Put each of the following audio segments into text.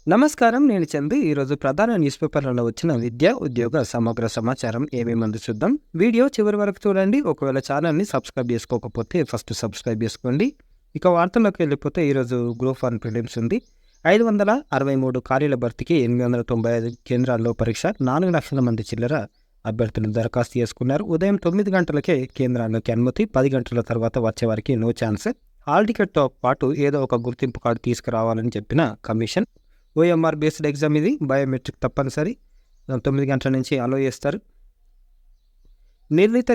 నమస్కారం. నేను చందు. ఈరోజు ప్రధాన న్యూస్ పేపర్లలో వచ్చిన విద్య, ఉద్యోగ సమగ్ర సమాచారం ఏమేముందో చూద్దాం. వీడియో చివరి వరకు చూడండి. ఒకవేళ ఛానల్‌ని సబ్స్క్రైబ్ చేసుకోకపోతే ఫస్ట్ సబ్స్క్రైబ్ చేసుకోండి. ఇక వార్తల్లోకి వెళ్ళిపోతే ఈరోజు గ్రూప్ 1 ప్రిలిమ్స్ ఉంది. 563 ఖాళీల భర్తీకి 895 కేంద్రాల్లో పరీక్ష. 4 లక్షల మంది చిల్లర అభ్యర్థులు దరఖాస్తు చేసుకున్నారు. ఉదయం 9 గంటలకే కేంద్రాల్లోకి అనుమతి. 10 గంటల తర్వాత వచ్చేవారికి నో ఛాన్స్. హాల్ టికెట్‌తో పాటు ఏదో ఒక గుర్తింపు కార్డు తీసుకురావాలని చెప్పిన కమిషన్. ఓఎంఆర్ బేస్డ్ ఎగ్జామ్ ఇది. బయోమెట్రిక్ తప్పనిసరి. 9 గంటల నుంచి అలో చేస్తారు. నిర్ణీత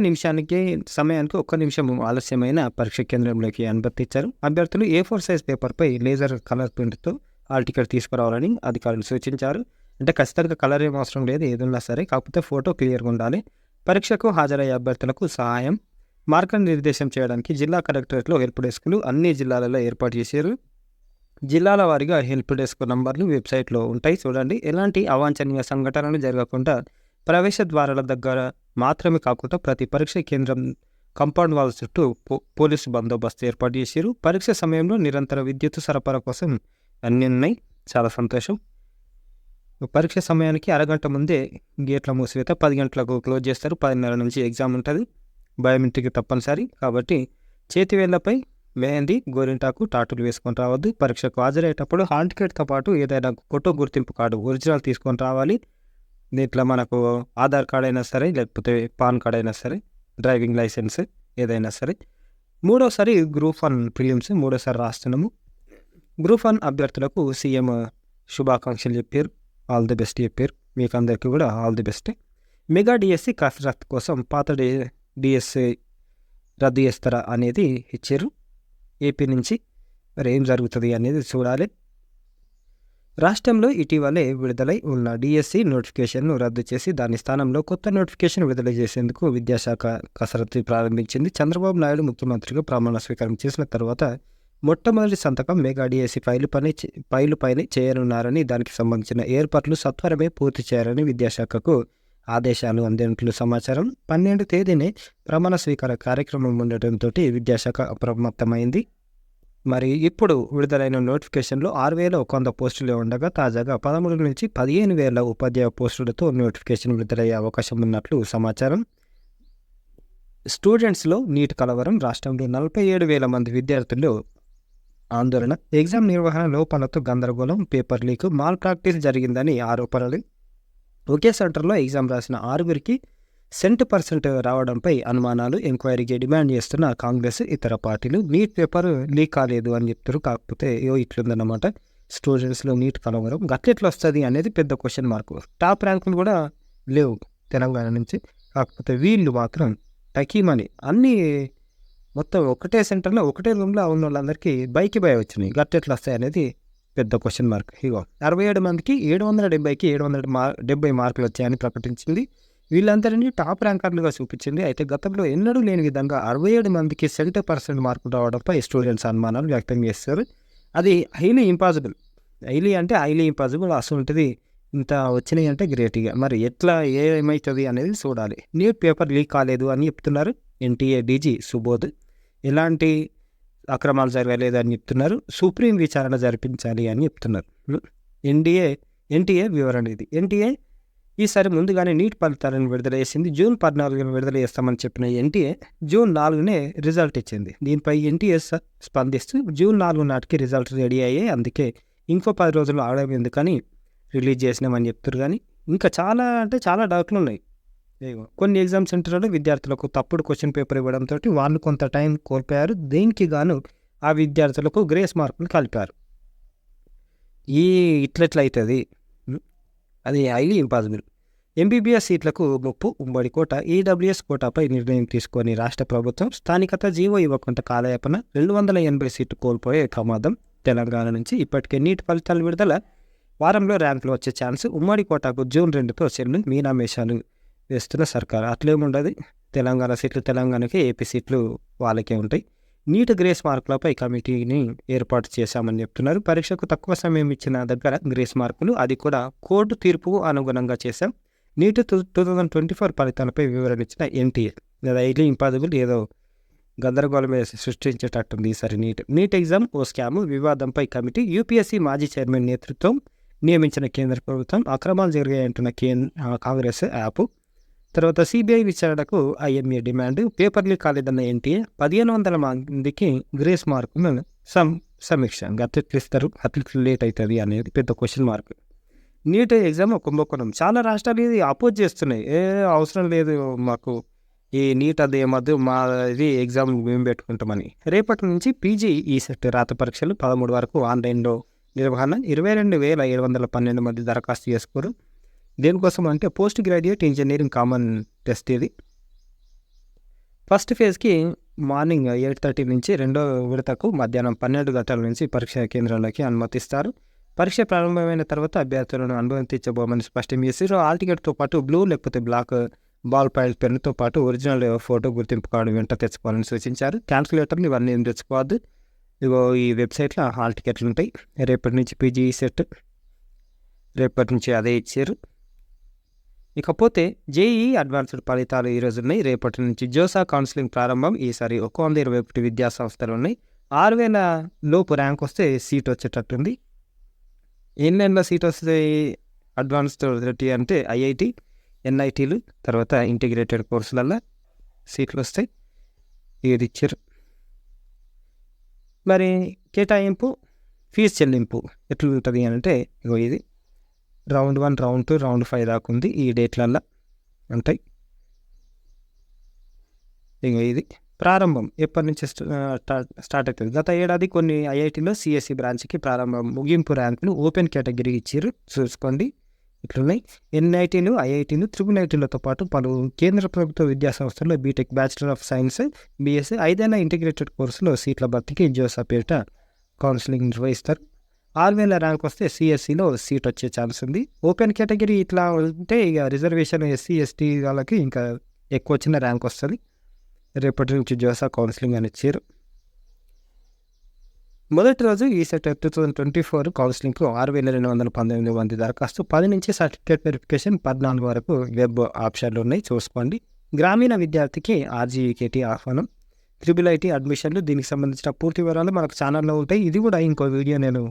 సమయానికి 1 నిమిషం ఆలస్యమైన పరీక్ష కేంద్రంలోకి అనుమతిచ్చారు. అభ్యర్థులు A4 సైజ్ పేపర్పై లేజర్ కలర్ ప్రింట్తో హాల్ టికెట్ తీసుకురావాలని అధికారులు సూచించారు. అంటే ఖచ్చితంగా కలర్ ఏం అవసరం లేదు, ఏదున్నా సరే, కాకపోతే ఫోటో క్లియర్గా ఉండాలి. పరీక్షకు హాజరయ్యే అభ్యర్థులకు సహాయం, మార్గనిర్దేశం చేయడానికి జిల్లా కలెక్టరేట్లో హెల్ప్ డెస్క్లు అన్ని జిల్లాలలో ఏర్పాటు చేశారు. జిల్లాల వారీగా హెల్ప్ డెస్క్ నంబర్లు వెబ్సైట్లో ఉంటాయి, చూడండి. ఎలాంటి అవాంఛనీయ సంఘటనలు జరగకుండా ప్రవేశ ద్వారాల దగ్గర మాత్రమే కాకుండా ప్రతి పరీక్ష కేంద్రం కాంపౌండ్ వాల్ చుట్టూ పోలీసు బందోబస్తు ఏర్పాటు చేశారు. పరీక్ష సమయంలో నిరంతర విద్యుత్ సరఫరా కోసం అన్నీ ఉన్నాయి. చాలా సంతోషం. పరీక్ష సమయానికి అరగంట ముందే గేట్ల మూసివేత. 10 గంటలకు క్లోజ్ చేస్తారు. 10:30 నుంచి ఎగ్జామ్ ఉంటుంది. బయోమెట్రిక్ తప్పనిసరి కాబట్టి చేతివేళ్లపై మెహందీ, గోరింటాకు, టాటూలు వేసుకొని రావద్దు. పరీక్షకు హాజరయ్యేటప్పుడు హాల్ టికెట్తో పాటు ఏదైనా ఫోటో గుర్తింపు కార్డు ఒరిజినల్ తీసుకొని రావాలి. దీంట్లో మనకు ఆధార్ కార్డ్ అయినా సరే, లేకపోతే పాన్ కార్డ్ అయినా సరే, డ్రైవింగ్ లైసెన్స్ ఏదైనా సరే. మూడోసారి గ్రూప్ 1 ప్రిలిమ్స్ మూడోసారి రాస్తున్నాము. గ్రూప్ 1 అభ్యర్థులకు సీఎం శుభాకాంక్షలు చెప్పారు. ఆల్ ది బెస్ట్ చెప్పారు. మీకు అందరికీ కూడా all the best. Mega DSC కసరత్తు కోసం పాత డిఎస్సి రద్దు చేస్తారా అనేది ఇచ్చారు. ఏపీ నుంచి మరి ఏం జరుగుతుంది అనేది చూడాలి. రాష్ట్రంలో ఇటీవలే విడుదలై ఉన్న డిఎస్సి నోటిఫికేషన్ను రద్దు చేసి దాని స్థానంలో కొత్త నోటిఫికేషన్ విడుదల చేసేందుకు విద్యాశాఖ కసరత్తు ప్రారంభించింది. చంద్రబాబు నాయుడు ముఖ్యమంత్రిగా ప్రమాణ స్వీకారం చేసిన తర్వాత మొట్టమొదటి సంతకం మెగా డిఎస్సి ఫైలుపైనే చేయనున్నారని, దానికి సంబంధించిన ఏర్పాట్లు సత్వరమే పూర్తి చేయాలని విద్యాశాఖకు ఆదేశాలు అందినట్లు సమాచారం. 12 తేదీనే ప్రమాణ స్వీకార కార్యక్రమం ఉండటంతో విద్యాశాఖ అప్రమత్తమైంది. మరి ఇప్పుడు విడుదలైన నోటిఫికేషన్లో 6,100 పోస్టులు ఉండగా తాజాగా 13 నుంచి 15,000 ఉపాధ్యాయ పోస్టులతో నోటిఫికేషన్ విడుదలయ్యే అవకాశం ఉన్నట్లు సమాచారం. స్టూడెంట్స్లో నీట్ కలవరం. రాష్ట్రంలో 47,000 మంది విద్యార్థులు ఆందోళన. ఎగ్జామ్ నిర్వహణ లోపాలతో గందరగోళం, పేపర్ లీక్, మాల్ ప్రాక్టీస్ జరిగిందని ఆరోపణలు. ఒకే సెంటర్లో ఎగ్జామ్ రాసిన 6గురికి % రావడంపై అనుమానాలు. ఎంక్వైరీకి డిమాండ్ చేస్తున్న కాంగ్రెస్, ఇతర పార్టీలు. నీట్ పేపర్ లీక్ కాలేదు అని చెప్తారు, కాకపోతే ఇట్లుందన్నమాట. స్టూడెంట్స్లో నీట్ కలవరం గట్లెట్లా వస్తుంది అనేది పెద్ద క్వశ్చన్ మార్క్. టాప్ ర్యాంకులు కూడా లేవు తెలంగాణ నుంచి, కాకపోతే వీళ్ళు మాత్రం టకీమని అన్నీ మొత్తం ఒకటే సెంటర్లో ఒకటే రూమ్లో ఉన్న వాళ్ళందరికీ బైకి వచ్చినాయి. గట్లెట్లా వస్తాయి అనేది పెద్ద క్వశ్చన్ మార్క్. ఇగో 67 మందికి 770కి 770 మార్కులు వచ్చాయని ప్రకటించింది. వీళ్ళందరినీ టాప్ ర్యాంకర్లుగా చూపించింది. అయితే గతంలో ఎన్నడూ లేని విధంగా 67 మందికి 70% మార్కులు రావడంపై స్టూడెంట్స్ అనుమానాలు వ్యక్తం చేస్తారు. అది హైలీ ఇంపాసిబుల్. Highly impossible. అసలుంటిది ఇంత వచ్చినాయి అంటే గ్రేట్గా. మరి ఎట్లా ఏమవుతుంది అనేది చూడాలి. నీట్ పేపర్ లీక్ కాలేదు అని చెప్తున్నారు ఎన్టీఏ డీజీ సుబోధ్. ఎలాంటి అక్రమాలు జరగలేదని చెప్తున్నారు. సుప్రీం విచారణ జరిపించాలి అని చెప్తున్నారు. ఎన్టీఏ వివరణ ఇది. ఎన్టీఏ ఈసారి ముందుగానే నీట్ ఫలితాలను విడుదల చేసింది. జూన్ 14న విడుదల చేస్తామని చెప్పిన ఎన్టీఏ జూన్ 4నే రిజల్ట్ ఇచ్చింది. దీనిపై ఎన్టీఏ స్పందిస్తూ జూన్ 4 నాటికి రిజల్ట్ రెడీ అయ్యాయి, అందుకే ఇంకో 10 రోజులు ఆడడం ఎందుకని రిలీజ్ చేసినామని చెప్తారు. కానీ ఇంకా చాలా డౌట్లు ఉన్నాయి. కొన్ని ఎగ్జామ్ సెంటర్లలో విద్యార్థులకు తప్పుడు క్వశ్చన్ పేపర్ ఇవ్వడంతో వాళ్ళు కొంత టైం కోల్పోయారు. దీనికి గాను ఆ విద్యార్థులకు గ్రేస్ మార్కులు కలిపారు. ఇట్లెట్లయితుంది? అది హైలీ ఇంపాసిబుల్. ఎంబీబీఎస్ సీట్లకు ముప్పు. ఉమ్మడి కోట, ఈడబ్ల్యూఎస్ కోటాపై నిర్ణయం తీసుకొని రాష్ట్ర ప్రభుత్వం స్థానికత జీవో ఇవ్వకుండా కాలయాపన. 280 సీట్లు కోల్పోయే ప్రమాదం. తెలంగాణ నుంచి ఇప్పటికే నీట్ ఫలితాలు విడుదల. వారంలో ర్యాంకులు వచ్చే ఛాన్స్. ఉమ్మడి కోటాకు జూన్ 2తో చెల్లు. మీనామేషాలు వేస్తున్న సర్కారు. అట్లేముండదు. తెలంగాణ సీట్లు తెలంగాణకే, ఏపీ సీట్లు వాళ్ళకే ఉంటాయి. నీట్ గ్రేస్ మార్కులపై కమిటీని ఏర్పాటు చేశామని చెప్తున్నారు. పరీక్షకు తక్కువ సమయం ఇచ్చిన దగ్గర గ్రేస్ మార్కులు, అది కూడా కోర్టు తీర్పుకు అనుగుణంగా చేశాం. నీట్ 2024 ఫలితాలపై వివరణ ఇచ్చిన ఎన్టీఏ. Highly impossible. ఏదో గందరగోళమే సృష్టించేటట్టుంది ఈసారి నీట్ ఎగ్జామ్ ఓ స్కాము. వివాదంపై కమిటీ. యూపీఎస్సీ మాజీ చైర్మన్ నేతృత్వం నియమించిన కేంద్ర ప్రభుత్వం, అక్రమాలు జరిగాయంటున్న కాంగ్రెస్ యాప్, తర్వాత సిబిఐ విచారణకు ఐఎంఏ డిమాండ్, పేపర్ లీక్ కాలేదన్న ఎన్టీఏ, 1500 మందికి గ్రేస్ మార్కులు సమీక్ష. అట్లెట్లు ఇస్తారు, అట్లెట్లు లేట్ అవుతుంది అనేది పెద్ద క్వశ్చన్ మార్క్. నీట్ ఎగ్జామ్ కుంభకోణం, చాలా రాష్ట్రాలు ఇది అపోజ్ చేస్తున్నాయి. అవసరం లేదు మాకు ఈ నీట్ అది ఏమద్దు, మా ఇది ఎగ్జామ్ మేము పెట్టుకుంటామని. రేపటి నుంచి పీజీ ఈసెట్ రాత పరీక్షలు 13 వరకు ఆన్లైన్లో నిర్వహణ. 22,712 మంది దరఖాస్తు చేసుకోరు. దేనికోసం అంటే post graduate engineering common test ఇది. ఫస్ట్ ఫేజ్కి మార్నింగ్ 8:30 నుంచి, రెండో విడతకు మధ్యాహ్నం 12 గంటల నుంచి పరీక్షా కేంద్రాలకి అనుమతిస్తారు. పరీక్ష ప్రారంభమైన తర్వాత అభ్యర్థులను అనుమతించబోమని స్పష్టం చేశారు. హాల్ టికెట్తో పాటు బ్లూ లేకపోతే బ్లాక్ బాల్ పాయింట్ పెన్నుతో పాటు ఒరిజినల్ ఫోటో గుర్తింపు కార్డు వెంట తెచ్చుకోవాలని సూచించారు. క్యాల్కులేటర్లు ఇవన్నీ ఏం తెచ్చుకోవద్దు. ఇగో ఈ వెబ్సైట్లో హాల్ టికెట్లు ఉంటాయి. రేపటి నుంచి పీజీ సెట్, రేపటి నుంచి అదే ఇచ్చారు. ఇకపోతే జేఈఈ అడ్వాన్స్డ్ ఫలితాలు ఈరోజు ఉన్నాయి. రేపటి నుంచి జోసా కౌన్సిలింగ్ ప్రారంభం. ఈసారి 121 విద్యా సంస్థలు ఉన్నాయి. 6,000 లోపు ర్యాంక్ వస్తే సీట్ వచ్చేటట్టుంది. ఎన్నెన్నో సీట్ వస్తాయి అడ్వాన్స్డ్ అంటే ఐఐటి, ఎన్ఐటీలు, తర్వాత ఇంటిగ్రేటెడ్ కోర్సులలో సీట్లు వస్తాయి. ఇది ఇచ్చారు. మరి కేటాయింపు, ఫీజు చెల్లింపు ఎట్లా ఉంటుంది అని అంటే ఇగో ఇది రౌండ్ 1, రౌండ్ 2, రౌండ్ 5 దాకా ఉంది. ఈ డేట్లల్లో ఉంటాయి. ఇక ఇది ప్రారంభం ఎప్పటి నుంచి స్టార్ట్ అవుతుంది. గత ఏడాది కొన్ని ఐఐటీలో సిఎస్సి బ్రాంచ్కి ప్రారంభం, ముగింపు ర్యాంకులు ఓపెన్ కేటగిరీ ఇచ్చారు. చూసుకోండి ఇట్లున్నాయి. ఎన్ఐటీలు, ఐఐటీలు, ట్రిపుల్ ఐటీలతో పాటు పలు కేంద్ర ప్రభుత్వ విద్యా సంస్థల్లో B Tech, bachelor of science, BSc, 5 ఏళ్ల ఇంటిగ్రేటెడ్ కోర్సులో సీట్ల భర్తీకి జోసా పేరిట కౌన్సిలింగ్ నిర్వహిస్తారు. 6,000 ర్యాంక్ వస్తే సిఎస్సిలో సీట్ వచ్చే ఛాన్స్ ఉంది. ఓపెన్ కేటగిరీ ఇట్లా ఉంటే ఇక రిజర్వేషన్ ఎస్సీ, ఎస్టీ వాళ్ళకి ఇంకా ఎక్కువ వచ్చిన ర్యాంక్ వస్తుంది. రేపటి నుంచి జోసా కౌన్సిలింగ్ అని ఇచ్చారు. మొదటి రోజు ఈ సెట్ 2024 కౌన్సిలింగ్కు 6,219 మంది దరఖాస్తు. 10 నుంచి సర్టిఫికేట్ వెరిఫికేషన్, 14 వరకు వెబ్ ఆప్షన్లు ఉన్నాయి. చూసుకోండి. గ్రామీణ విద్యార్థికి ఆర్జీఈకేటీ ఆహ్వానం, ట్రిపుల్ ఐటీ అడ్మిషన్లు, దీనికి సంబంధించిన పూర్తి వివరాలు మనకు ఛానల్లో ఉంటాయి. ఇది కూడా ఇంకో వీడియో నేను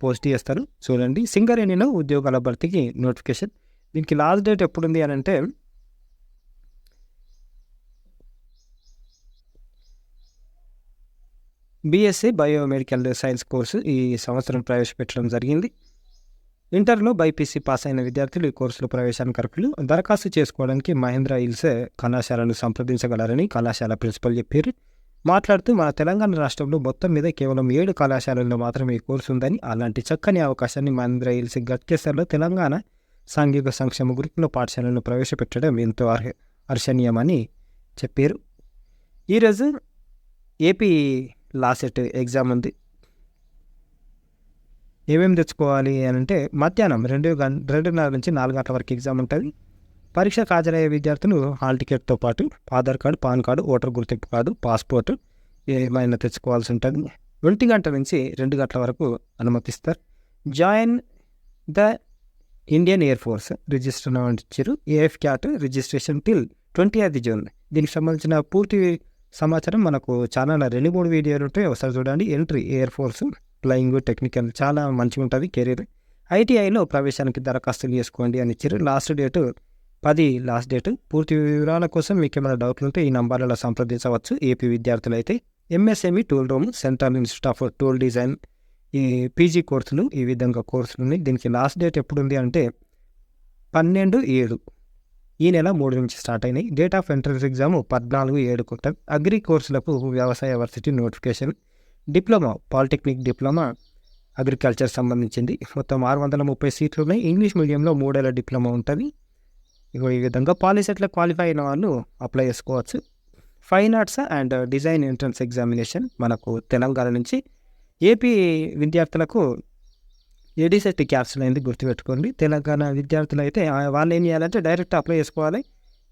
పోస్ట్ చేస్తాను, చూడండి. సింగరేణిలో ఉద్యోగాల భర్తీకి నోటిఫికేషన్. దీనికి లాస్ట్ డేట్ ఎప్పుడుంది అని అంటే బీఎస్సీ బయోమెడికల్ సైన్స్ కోర్సు ఈ సంవత్సరం ప్రవేశపెట్టడం జరిగింది. ఇంటర్లో బైపీసీ పాస్ అయిన విద్యార్థులు ఈ కోర్సులో ప్రవేశానికి అర్హులు. దరఖాస్తు చేసుకోవడానికి మహేంద్ర హిల్స్ కళాశాలను సంప్రదించగలరని కళాశాల ప్రిన్సిపల్ చెప్పారు. మాట్లాడుతూ మన తెలంగాణ రాష్ట్రంలో మొత్తం మీద కేవలం 7 కళాశాలల్లో మాత్రమే ఈ కోర్సు ఉందని, అలాంటి చక్కని అవకాశాన్ని మహేంద్ర హిల్స్ గట్కేసర్లో తెలంగాణ సాంఘిక సంక్షేమ గురుకుల పాఠశాలను ప్రవేశపెట్టడం ఎంతో హర్షణీయమని చెప్పారు. ఈరోజు ఏపీ లాసెట్ ఎగ్జామ్ ఉంది. ఏమేమి తెచ్చుకోవాలి అని అంటే మధ్యాహ్నం 2:30 నుంచి 4 గంటల వరకు ఎగ్జామ్ ఉంటుంది. పరీక్షకు హాజరయ్యే విద్యార్థులు హాల్ టికెట్తో పాటు Aadhaar card, pan card, voter గుర్తింపు కార్డు, పాస్పోర్ట్ ఏమైనా తెచ్చుకోవాల్సి ఉంటుంది. 1 గంట నుంచి 2 గంటల వరకు అనుమతిస్తారు. Join the Indian Air Force register ఇచ్చారు. AFCAT registration till 20th June. దీనికి సంబంధించిన పూర్తి సమాచారం మనకు ఛానల్ 2-3 వీడియోలు ఉంటాయి, ఒకసారి చూడండి. Entry air force, flying, technical చాలా మంచిగా ఉంటుంది కెరీర్. ఐటీఐలో ప్రవేశానికి దరఖాస్తులు చేసుకోండి అని ఇచ్చారు. Last date 10 last date. పూర్తి వివరాల కోసం మీకు ఏమైనా డౌట్లు ఉంటే ఈ నంబర్లలో సంప్రదించవచ్చు. ఏపీ విద్యార్థులు అయితే MSME tool room, central institute of tool design, ఈ పీజీ కోర్సులు, ఈ విధంగా కోర్సులు ఉన్నాయి. దీనికి లాస్ట్ డేట్ ఎప్పుడు ఉంది అంటే 12/7 ఈ నెల 3 నుంచి స్టార్ట్ అయినాయి. డేట్ ఆఫ్ ఎంట్రన్స్ ఎగ్జామ్ 14/7 ఉంటుంది. అగ్రి కోర్సులకు వ్యవసాయ varsity notification. Diploma, polytechnic diploma agriculture సంబంధించింది. మొత్తం 630 సీట్లు ఉన్నాయి. ఇంగ్లీష్ మీడియంలో 3 ఏళ్ల డిప్లొమా ఉంటుంది. ఇగో ఈ విధంగా పాలిసెట్లో క్వాలిఫై అయిన వాళ్ళు అప్లై చేసుకోవచ్చు. Fine arts and design entrance examination మనకు తెలంగాణ నుంచి. ఏపీ విద్యార్థులకు ఎడిసెట్ క్యాప్సుల్ అయింది, గుర్తుపెట్టుకోండి. తెలంగాణ విద్యార్థులు అయితే వాళ్ళు ఏం చేయాలంటే డైరెక్ట్ అప్లై చేసుకోవాలి.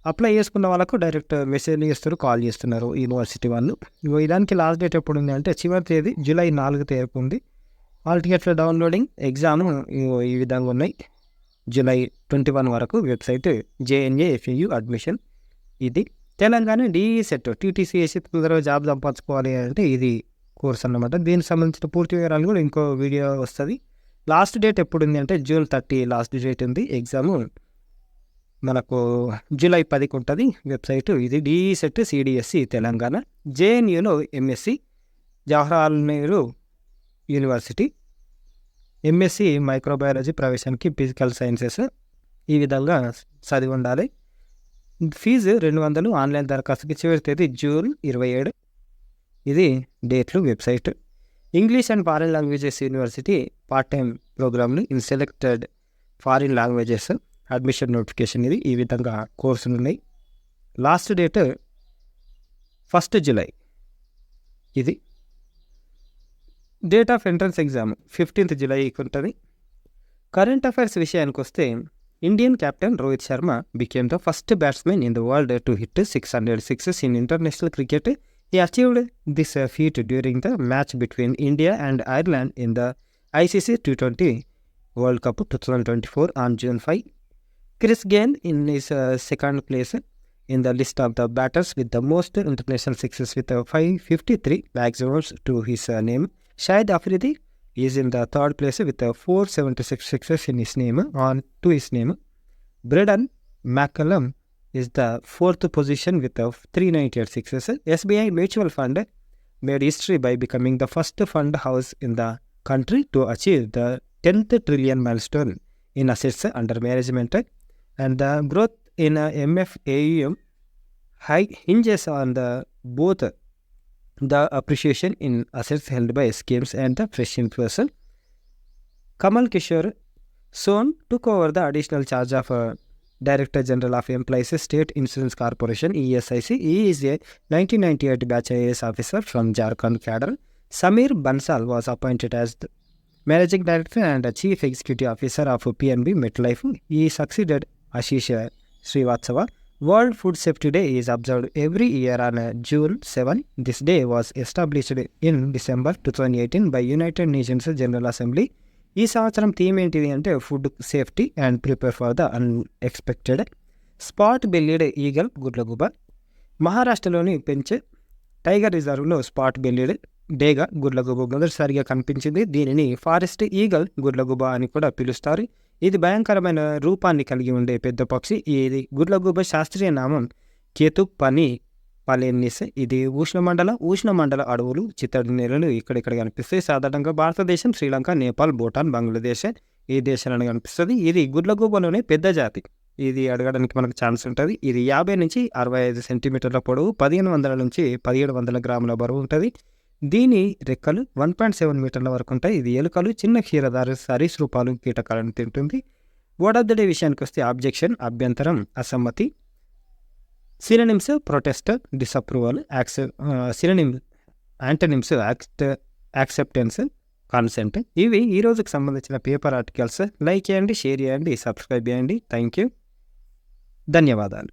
అప్లై చేసుకున్న వాళ్ళకు డైరెక్ట్ మెసేజ్ చేస్తారు, కాల్ చేస్తున్నారు యూనివర్సిటీ వాళ్ళు. దానికి లాస్ట్ డేట్ ఎప్పుడు ఉంది అంటే చివరి తేదీ జూలై 4 ఉంది. హాల్ టికెట్ల డౌన్లోడింగ్, ఎగ్జామ్ ఈ విధంగా ఉన్నాయి. జూలై 21 వరకు వెబ్సైట్ JNAFAU అడ్మిషన్. ఇది తెలంగాణ డిఈ సెట్ TTCS తొందరగా జాబ్ సంపాదించుకోవాలి అంటే ఇది కోర్స్ అన్నమాట. దీనికి సంబంధించిన పూర్తి వివరాలు కూడా ఇంకో వీడియో వస్తుంది, లాస్ట్ డేట్ ఎప్పుడు ఉంది అంటే June 30 లాస్ట్ డేట్ ఉంది. ఎగ్జాము మనకు July 10కి ఉంటుంది వెబ్సైటు. ఇది DE-SET CDSE తెలంగాణ. JNUలో MSc Jawaharlal Nehru University, MSc microbiology ప్రవేశానికి ఫిజికల్ సైన్సెస్. ఈ విధంగా చదివి ఉండాలి. ఫీజు 200. ఆన్లైన్ దరఖాస్తుకి చివరి తేదీ June 27. ఇది డేట్లు, website. English and Foreign Languages University part time ప్రోగ్రామ్లు in selected foreign languages admission notification. ఇది ఈ విధంగా కోర్సులు ఉన్నాయి. Last date 1 July. ఇది date of entrance exam 15th July ఉంటుంది. కరెంట్ అఫైర్స్ విషయానికి వస్తే Indian captain Rohit Sharma became the first batsman in the world to hit 600 sixes in international cricket. He achieved this feat during the match between India and Ireland in the ICC T20 World Cup 2024 on June 5. Chris Gayle is second place in the list of the batters with the most international sixes with 553 maximums to his name. Shahid Afridi is in the third place with 476 sixes in his name to his name. Braden McCullum is the fourth position with 398 sixes. SBI Mutual Fund made history by becoming the first fund house in the country to achieve the 10th trillion milestone in assets under management, and the growth in MFAUM hinges on the both the appreciation in assets held by schemes and the fresh inflows. Kamal Kishore Sohn took over the additional charge of Director General of Employees State Insurance Corporation ESIC. He is a 1998 batch IAS officer from Jharkhand cadre. Samir Bansal was appointed as the Managing Director and Chief Executive Officer of PNB MetLife. He succeeded Ashish Srivatsava. World Food Safety Day is observed every year on June 7. This day was established in December 2018 by United Nations General Assembly. ఈ సంవత్సరం theme ఏంటిది అంటే food safety and prepare for the unexpected. Spot bellied eagle గుడ్లగూబ. మహారాష్ట్రలోని Pench tiger రిజర్వ్లో spot bellied డేగా గుడ్లగూబ మొదటిసారిగా కనిపించింది. దీనిని ఫారెస్ట్ ఈగల్ గుడ్లగూబ అని కూడా పిలుస్తారు. ఇది భయంకరమైన రూపాన్ని కలిగి ఉండే పెద్ద పక్షి. ఇది గుడ్లగూబ శాస్త్రీయ నామం కేతుపని పలేనిస్. ఇది ఉష్ణమండల అడవులు, చిత్తడి నేలలు ఇక్కడిక్కడ కనిపిస్తాయి. సాధారణంగా భారతదేశం, శ్రీలంక, నేపాల్, భూటాన్, బంగ్లాదేశ్ ఈ దేశాలను కనిపిస్తుంది. ఇది గుడ్లగూబలోనే పెద్ద జాతి. ఇది అడగడానికి మనకు ఛాన్స్ ఉంటుంది. ఇది 50 నుంచి 65 సెంటీమీటర్ల పొడవు, 1500 నుంచి 1700 గ్రాముల బరువు ఉంటుంది. దీని రెక్కలు 1.7 మీటర్ల వరకు ఉంటాయి. ఇది ఎలుకలు, చిన్న క్షీరదారు, సరీసృపాలు, కీటకాలను తింటుంది. వర్డ్ ఆఫ్ ద డే విషయానికి వస్తే ఆబ్జెక్షన్ అభ్యంతరం, అసమ్మతి. Synonyms protest, disapproval. Antonyms acceptance, consent. ఇవి ఈ రోజుకి సంబంధించిన పేపర్ ఆర్టికల్స్. లైక్ చేయండి, షేర్ చేయండి, సబ్స్క్రైబ్ చేయండి. థ్యాంక్ యూ, ధన్యవాదాలు.